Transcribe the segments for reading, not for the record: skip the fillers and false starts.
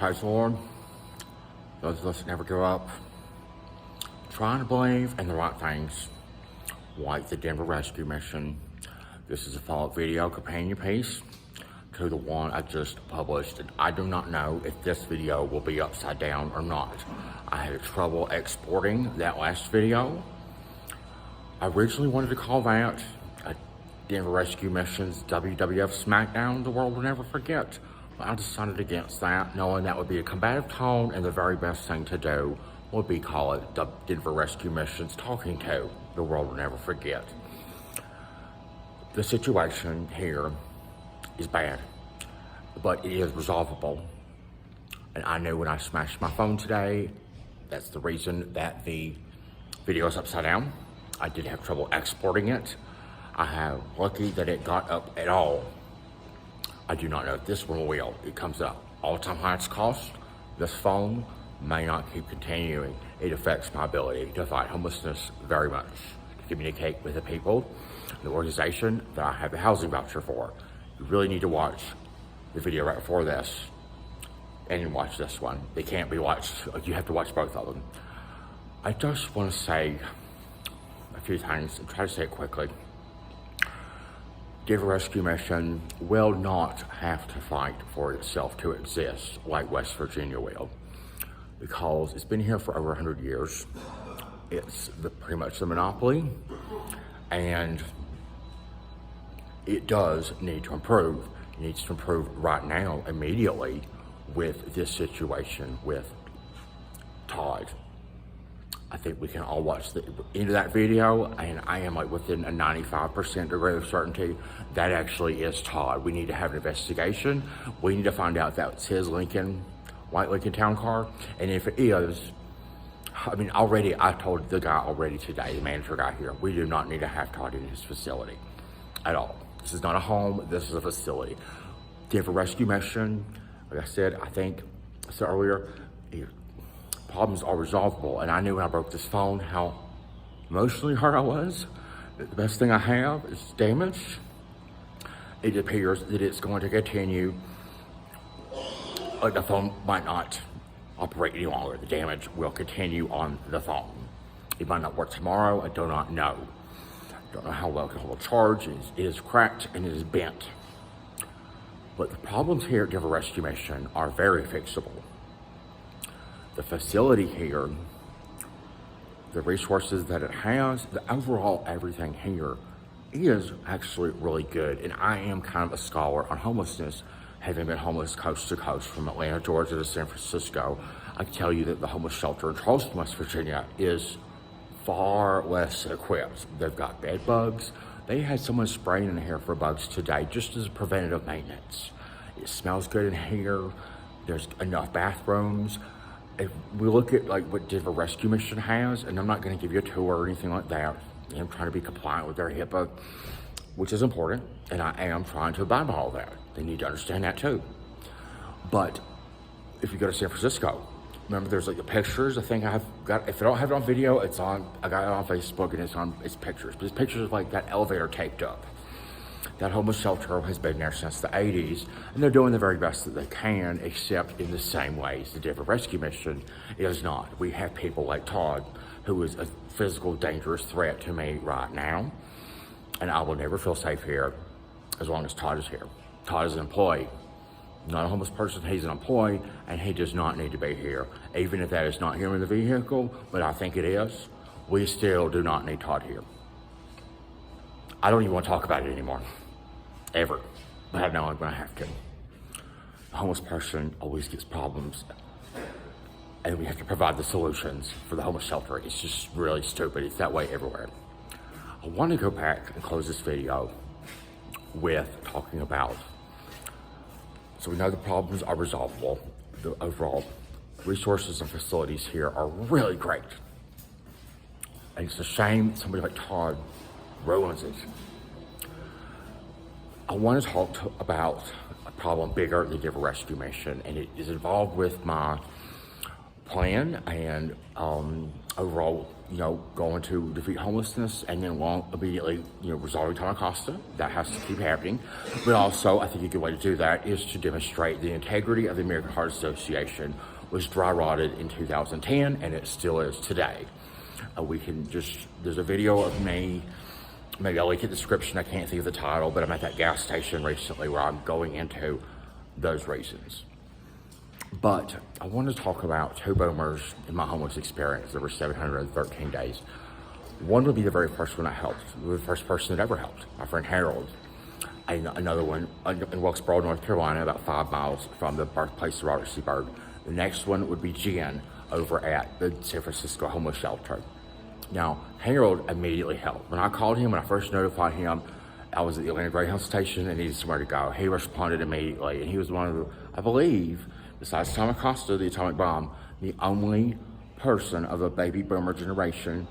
Praise the Lord. Those of us that never give up, trying to believe in the right things, like the Denver Rescue Mission. This is a follow-up video companion piece to the one I just published, and I do not know if this video will be upside down or not. I had trouble exporting that last video. I originally wanted to call that a Denver Rescue Mission's WWF SmackDown, the world will never forget. But I decided against that, knowing that would be a combative tone, and the very best thing to do would be call it the Denver Rescue Mission's Talking To, the world will never forget. The situation here is bad, but it is resolvable. And I knew when I smashed my phone today, that's the reason that the video is upside down. I did have trouble exporting it. I have lucky that it got up at all. I do not know if this one will. It comes up all-time highest cost. This phone may not keep continuing. It affects my ability to fight homelessness very much, to communicate with the people, the organization that I have the housing voucher for. You really need to watch the video right before this and watch this one. They can't be watched. You have to watch both of them. I just want to say a few things and try to say it quickly. Denver Rescue Mission will not have to fight for itself to exist like West Virginia will, because it's been here for over 100 years. It's pretty much the monopoly, and it does need to improve. It needs to improve right now, immediately, with this situation with Todd. I think we can all watch the end of that video, and I am like within a 95% degree of certainty that actually is Todd. We need to have an investigation. We need to find out if that's his white Lincoln Town Car, and if it is, I mean, already I told the guy already today, the manager guy here, we do not need to have Todd in his facility at all. This is not a home, this is a facility. Denver Rescue Mission, like I said, I said earlier, problems are resolvable, and I knew when I broke this phone how emotionally hurt I was. The best thing I have is damage. It appears that it's going to continue. The phone might not operate any longer. The damage will continue on the phone. It might not work tomorrow. I do not know. I don't know how well it can hold a charge. It is cracked and it is bent. But the problems here at Denver Rescue Mission are very fixable. The facility here, the resources that it has, the overall everything here is actually really good. And I am kind of a scholar on homelessness, having been homeless coast to coast from Atlanta, Georgia to San Francisco. I can tell you that the homeless shelter in Charleston, West Virginia is far less equipped. They've got bed bugs. They had someone spraying in here for bugs today just as preventative maintenance. It smells good in here. There's enough bathrooms. If we look at like what Denver Rescue Mission has, and I'm not going to give you a tour or anything like that. I'm trying to be compliant with their HIPAA, which is important, and I am trying to abide by all that. They need to understand that too. But if you go to San Francisco, remember there's like the pictures. I think I've got, if I don't have it on video, I got it on Facebook, and it's pictures. But it's pictures of like that elevator taped up. That homeless shelter has been there since the 80s, and they're doing the very best that they can, except in the same ways the Denver Rescue Mission is not. We have people like Todd, who is a physical dangerous threat to me right now, and I will never feel safe here as long as Todd is here. Todd is an employee, not a homeless person. He's an employee, and he does not need to be here. Even if that is not him in the vehicle, but I think it is, we still do not need Todd here. I don't even want to talk about it anymore, ever, but I know I'm going to have to. A homeless person always gets problems, and we have to provide the solutions for the homeless shelter. It's just really stupid. It's that way everywhere. I want to go back and close this video with talking about, so we know the problems are resolvable. The overall resources and facilities here are really great. And it's a shame somebody like Todd ruins it. I want to talk about a problem bigger than the Denver Rescue Mission, and it is involved with my plan and overall, going to defeat homelessness and then immediately, resolving Tom Acosta. That has to keep happening. But also, I think a good way to do that is to demonstrate the integrity of the American Heart Association was dry rotted in 2010 and it still is today. There's a video of me, maybe I'll link in the description, I can't think of the title, but I'm at that gas station recently where I'm going into those reasons. But I want to talk about two boomers in my homeless experience. There were 713 days. One would be the very first one I helped, the first person that ever helped, my friend Harold. And another one in Wilkesboro, North Carolina, about 5 miles from the birthplace of Robert C. Byrd. The next one would be Jen over at the San Francisco homeless shelter. Now, Harold immediately helped. When I called him, when I first notified him, I was at the Atlanta Greyhound station and needed somewhere to go. He responded immediately, and he was one of the, I believe, besides Tom Acosta, the atomic bomb, the only person of a baby boomer generation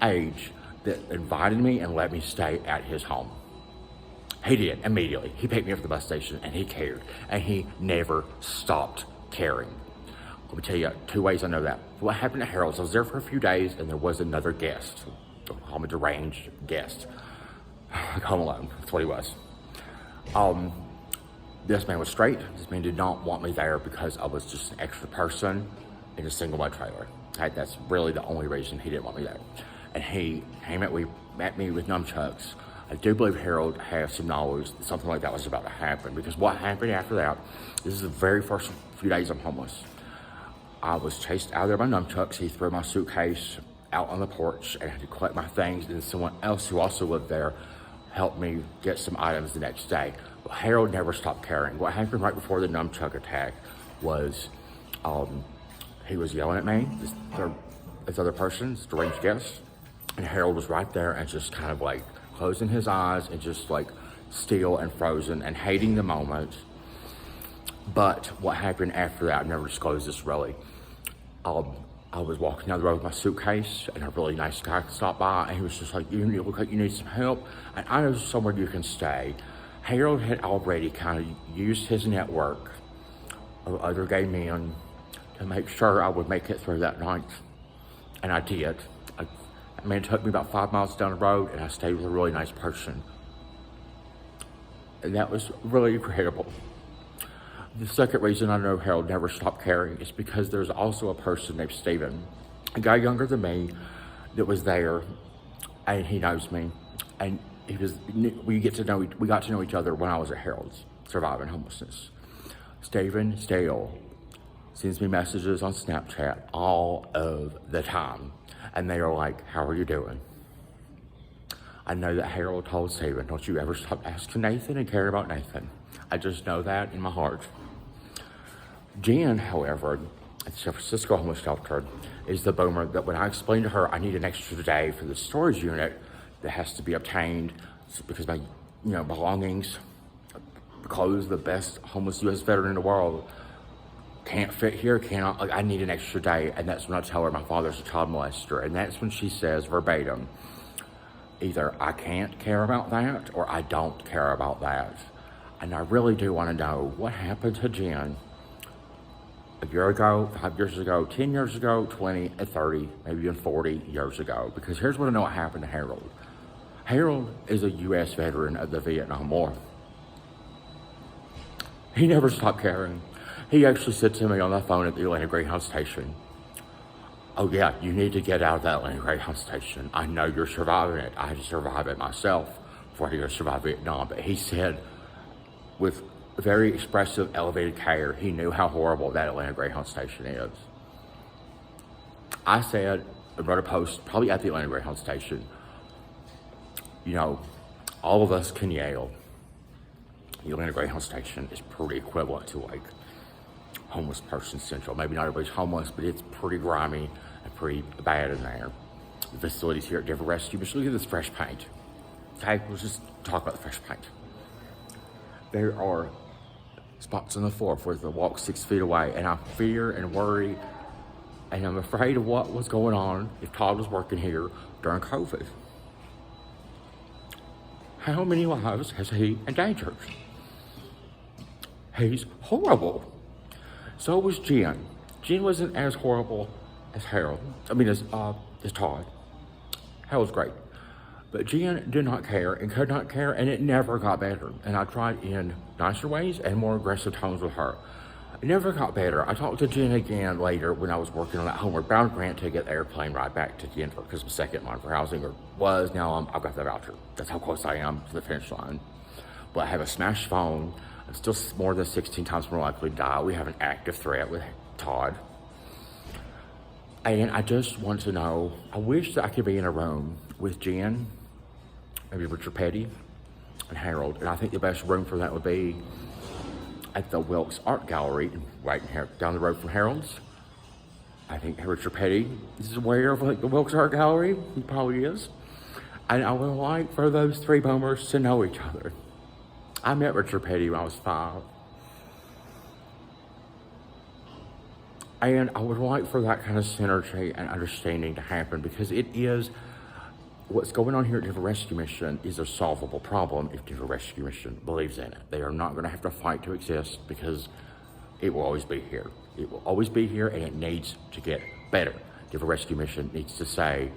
age that invited me and let me stay at his home. He did, immediately. He picked me up at the bus station, and he cared, and he never stopped caring. Let me tell you 2 ways I know that. What happened to Harold's, I was there for a few days, and there was another guest, call me deranged guest, home alone. That's what he was. This man was straight. This man did not want me there because I was just an extra person in a single wide trailer. That's really the only reason he didn't want me there. And he came at me with nunchucks. I do believe Harold has some knowledge that something like that was about to happen, because what happened after that, this is the very first few days I'm homeless. I was chased out of there by nunchucks. He threw my suitcase out on the porch and I had to collect my things, and someone else who also lived there helped me get some items the next day. But Harold never stopped caring. What happened right before the nunchuck attack was he was yelling at me, this other person's deranged guest, and Harold was right there and just kind of like closing his eyes and just like still and frozen and hating the moment. But what happened after that, I never disclosed this really. I was walking down the road with my suitcase, and a really nice guy stopped by, and he was just like, you look like you need some help, and I know somewhere you can stay. Harold had already kind of used his network of other gay men to make sure I would make it through that night, and I did. It took me about 5 miles down the road, and I stayed with a really nice person. And that was really incredible. The second reason I know Harold never stopped caring is because there's also a person named Steven, a guy younger than me that was there, and he knows me. And we got to know each other when I was at Harold's, surviving homelessness. Steven still sends me messages on Snapchat all of the time. And they are like, how are you doing? I know that Harold told Steven, don't you ever stop asking Nathan and caring about Nathan. I just know that in my heart. Jen, however, at the San Francisco homeless shelter, is the boomer that when I explained to her I need an extra day for the storage unit that has to be obtained because my belongings, clothes, the best homeless U.S. veteran in the world, can't fit here, I need an extra day. And that's when I tell her my father's a child molester. And that's when she says verbatim, either I can't care about that or I don't care about that. And I really do want to know what happened to Jen a year ago, 5 years ago, 10 years ago, 20 and 30, maybe even 40 years ago. Because here's what I know what happened to Harold. Harold is a U.S. veteran of the Vietnam War. He never stopped caring. He actually said to me on the phone at the Atlanta Greyhound station, oh yeah, you need to get out of that Atlanta Greyhound station. I know you're surviving it. I had to survive it myself before I could survive Vietnam. But he said, with very expressive, elevated care, he knew how horrible that Atlanta Greyhound station is. I said, I wrote a post, probably at the Atlanta Greyhound station, all of us can yell. The Atlanta Greyhound station is pretty equivalent to like homeless person central. Maybe not everybody's homeless, but it's pretty grimy and pretty bad in there. The facilities here at Denver Rescue, but look at this fresh paint. Okay, let's just talk about the fresh paint. There are spots on the floor for the walk 6 feet away, and I fear and worry, and I'm afraid of what was going on if Todd was working here during COVID. How many lives has he endangered? He's horrible. So was Jen. Jen wasn't as horrible as Harold. I mean, as Todd. Harold's great. But Jen did not care and could not care, and it never got better. And I tried in nicer ways and more aggressive tones with her. It never got better. I talked to Jen again later when I was working on that Homeward Bound grant to get the airplane ride back to Denver because my second line for housing was. Now I've got the voucher. That's how close I am to the finish line. But I have a smashed phone. I'm still more than 16 times more likely to die. We have an active threat with Todd. And I just want to know, I wish that I could be in a room with Jen, maybe Richard Petty, and Harold. And I think the best room for that would be at the Wilkes Art Gallery, right here down the road from Harold's. I think Richard Petty is aware of the Wilkes Art Gallery. He probably is. And I would like for those three boomers to know each other. I met Richard Petty when I was 5. And I would like for that kind of synergy and understanding to happen because it is, what's going on here at Denver Rescue Mission is a solvable problem if Denver Rescue Mission believes in it. They are not going to have to fight to exist because it will always be here. It will always be here and it needs to get better. Denver Rescue Mission needs to say,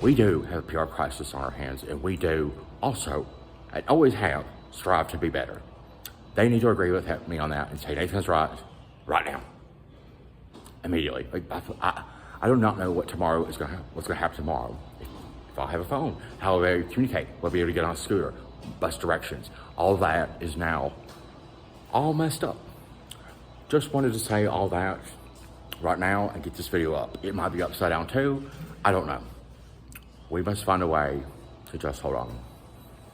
we do have a PR crisis on our hands and we do also, and always have, strive to be better. They need to agree with me on that and say Nathan's right now. Immediately. I do not know what tomorrow is what's going to happen tomorrow. If I'll have a phone, how will I communicate? Will I be able to get on a scooter? Bus directions. All that is now all messed up. Just wanted to say all that right now and get this video up. It might be upside down too. I don't know. We must find a way to just hold on.